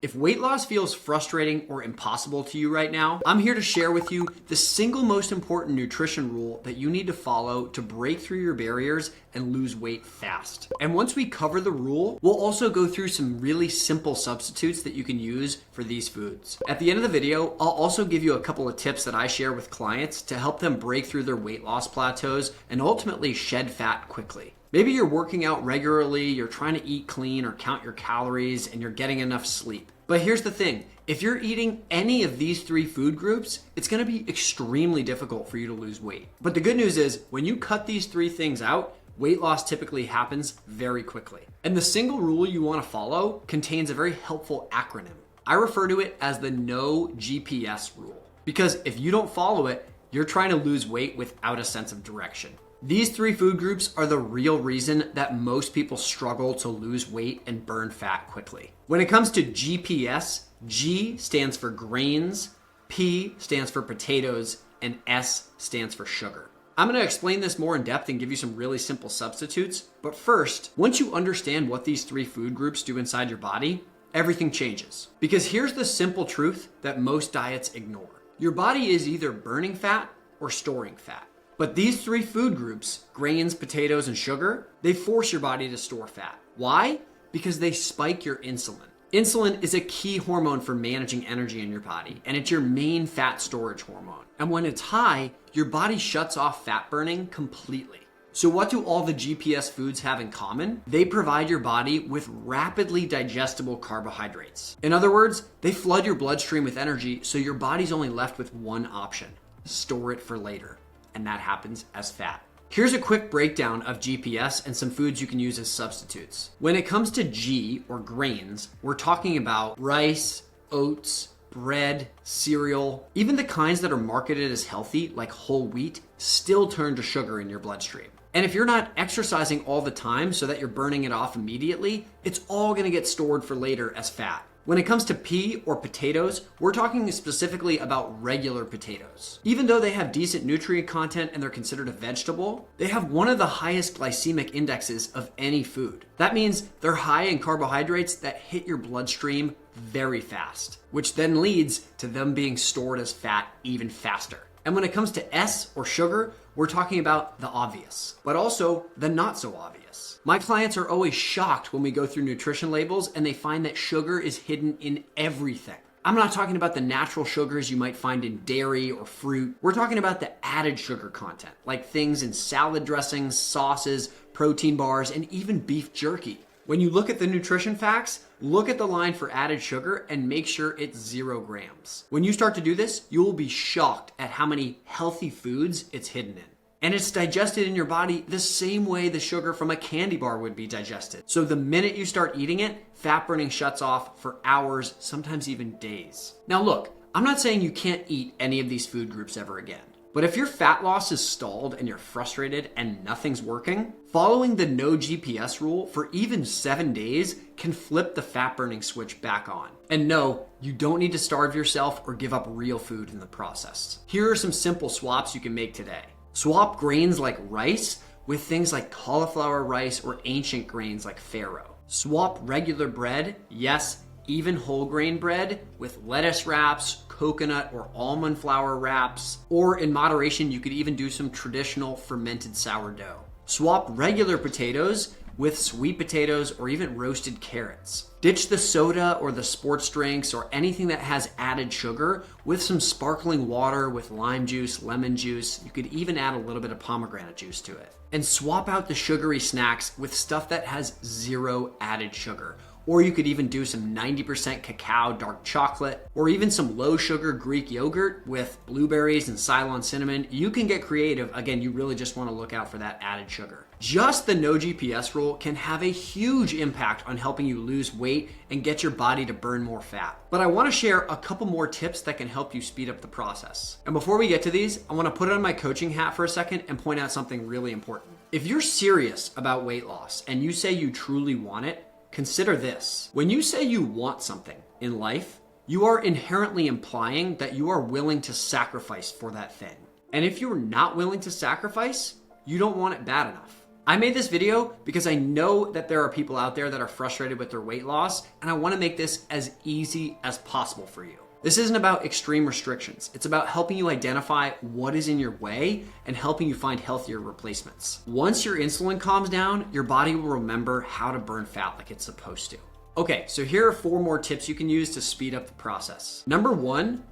If weight loss feels frustrating or impossible to you right now, I'm here to share with you the single most important nutrition rule that you need to follow to break through your barriers and lose weight fast. And once we cover the rule, we'll also go through some really simple substitutes that you can use for these foods. At the end of the video, I'll also give you a couple of tips that I share with clients to help them break through their weight loss plateaus and ultimately shed fat quickly. Maybe you're working out regularly, you're trying to eat clean or count your calories, and you're getting enough sleep. But here's the thing, if you're eating any of these three food groups, it's gonna be extremely difficult for you to lose weight. But the good news is, when you cut these three things out, weight loss typically happens very quickly. And the single rule you wanna follow contains a very helpful acronym. I refer to it as the no GPS rule. Because if you don't follow it, you're trying to lose weight without a sense of direction. These three food groups are the real reason that most people struggle to lose weight and burn fat quickly. When it comes to GPS, G stands for grains, P stands for potatoes, and S stands for sugar. I'm going to explain this more in depth and give you some really simple substitutes. But first, once you understand what these three food groups do inside your body, everything changes. Because here's the simple truth that most diets ignore. Your body is either burning fat or storing fat. But these three food groups, grains, potatoes, and sugar, they force your body to store fat. Why? Because they spike your insulin. Insulin is a key hormone for managing energy in your body, and it's your main fat storage hormone. And when it's high, your body shuts off fat burning completely. So what do all the GPS foods have in common? They provide your body with rapidly digestible carbohydrates. In other words, they flood your bloodstream with energy, so your body's only left with one option: store it for later. And that happens as fat. Here's a quick breakdown of GPS and some foods you can use as substitutes. When it comes to G, or grains, we're talking about rice, oats, bread, cereal. Even the kinds that are marketed as healthy, like whole wheat, still turn to sugar in your bloodstream. And if you're not exercising all the time so that you're burning it off immediately, it's all gonna get stored for later as fat. When it comes to pea or potatoes, we're talking specifically about regular potatoes. Even though they have decent nutrient content and they're considered a vegetable, they have one of the highest glycemic indexes of any food. That means they're high in carbohydrates that hit your bloodstream very fast, which then leads to them being stored as fat even faster. And when it comes to S, or sugar, we're talking about the obvious, but also the not so obvious. My clients are always shocked when we go through nutrition labels and they find that sugar is hidden in everything. I'm not talking about the natural sugars you might find in dairy or fruit. We're talking about the added sugar content, like things in salad dressings, sauces, protein bars, and even beef jerky. When you look at the nutrition facts, look at the line for added sugar and make sure it's 0 grams. When you start to do this, you will be shocked at how many healthy foods it's hidden in. And it's digested in your body the same way the sugar from a candy bar would be digested. So the minute you start eating it, fat burning shuts off for hours, sometimes even days. Now look, I'm not saying you can't eat any of these food groups ever again. But if your fat loss is stalled and you're frustrated and nothing's working, following the no GPS rule for even 7 days can flip the fat burning switch back on. And no, you don't need to starve yourself or give up real food in the process. Here are some simple swaps you can make today. Swap grains like rice with things like cauliflower rice or ancient grains like farro. Swap regular bread, yes, even whole grain bread, with lettuce wraps, coconut or almond flour wraps, or in moderation, you could even do some traditional fermented sourdough. Swap regular potatoes with sweet potatoes or even roasted carrots. Ditch the soda or the sports drinks or anything that has added sugar with some sparkling water with lime juice, lemon juice. You could even add a little bit of pomegranate juice to it. And swap out the sugary snacks with stuff that has 0 added sugar. Or you could even do some 90% cacao dark chocolate, or even some low sugar Greek yogurt with blueberries and Ceylon cinnamon. You can get creative. Again, you really just want to look out for that added sugar. Just the no GPS rule can have a huge impact on helping you lose weight and get your body to burn more fat. But I want to share a couple more tips that can help you speed up the process. And before we get to these, I want to put on my coaching hat for a second and point out something really important. If you're serious about weight loss and you say you truly want it, consider this. When you say you want something in life, you are inherently implying that you are willing to sacrifice for that thing. And if you're not willing to sacrifice, you don't want it bad enough. I made this video because I know that there are people out there that are frustrated with their weight loss, and I want to make this as easy as possible for you. This isn't about extreme restrictions. It's about helping you identify what is in your way and helping you find healthier replacements. Once your insulin calms down, your body will remember how to burn fat like it's supposed to. Okay, so here are 4 more tips you can use to speed up the process. Number 1,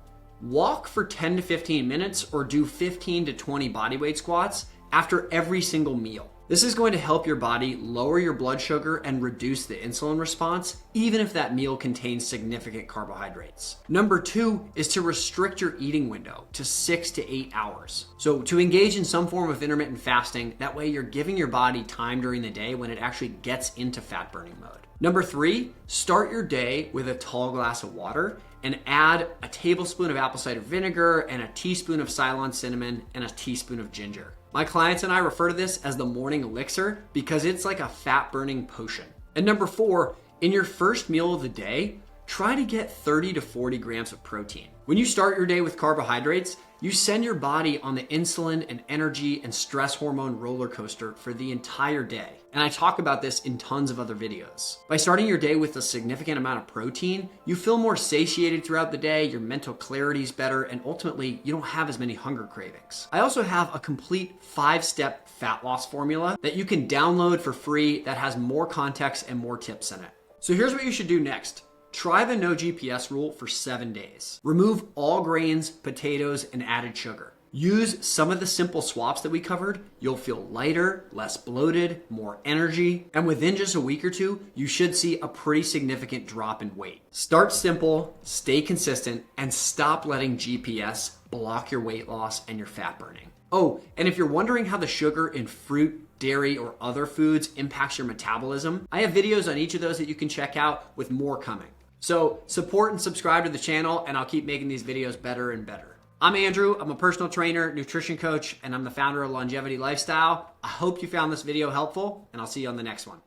walk for 10 to 15 minutes or do 15 to 20 bodyweight squats after every single meal. This is going to help your body lower your blood sugar and reduce the insulin response, even if that meal contains significant carbohydrates. Number 2 is to restrict your eating window to 6 to 8 hours. So to engage in some form of intermittent fasting, that way you're giving your body time during the day when it actually gets into fat burning mode. Number 3, start your day with a tall glass of water and add a tablespoon of apple cider vinegar and a teaspoon of Ceylon cinnamon and a teaspoon of ginger. My clients and I refer to this as the morning elixir because it's like a fat burning potion. And number 4, in your first meal of the day, try to get 30 to 40 grams of protein. When you start your day with carbohydrates, you send your body on the insulin and energy and stress hormone roller coaster for the entire day. And I talk about this in tons of other videos. By starting your day with a significant amount of protein, you feel more satiated throughout the day, your mental clarity is better, and ultimately, you don't have as many hunger cravings. I also have a complete 5-step fat loss formula that you can download for free that has more context and more tips in it. So here's what you should do next. Try the no GPS rule for 7 days. Remove all grains, potatoes, and added sugar. Use some of the simple swaps that we covered. You'll feel lighter, less bloated, more energy, and within just a week or 2, you should see a pretty significant drop in weight. Start simple, stay consistent, and stop letting GPS block your weight loss and your fat burning. Oh, and if you're wondering how the sugar in fruit, dairy, or other foods impacts your metabolism, I have videos on each of those that you can check out with more coming. So support and subscribe to the channel, and I'll keep making these videos better and better. I'm Andrew. I'm a personal trainer, nutrition coach, and I'm the founder of Longevity Lifestyle. I hope you found this video helpful, and I'll see you on the next one.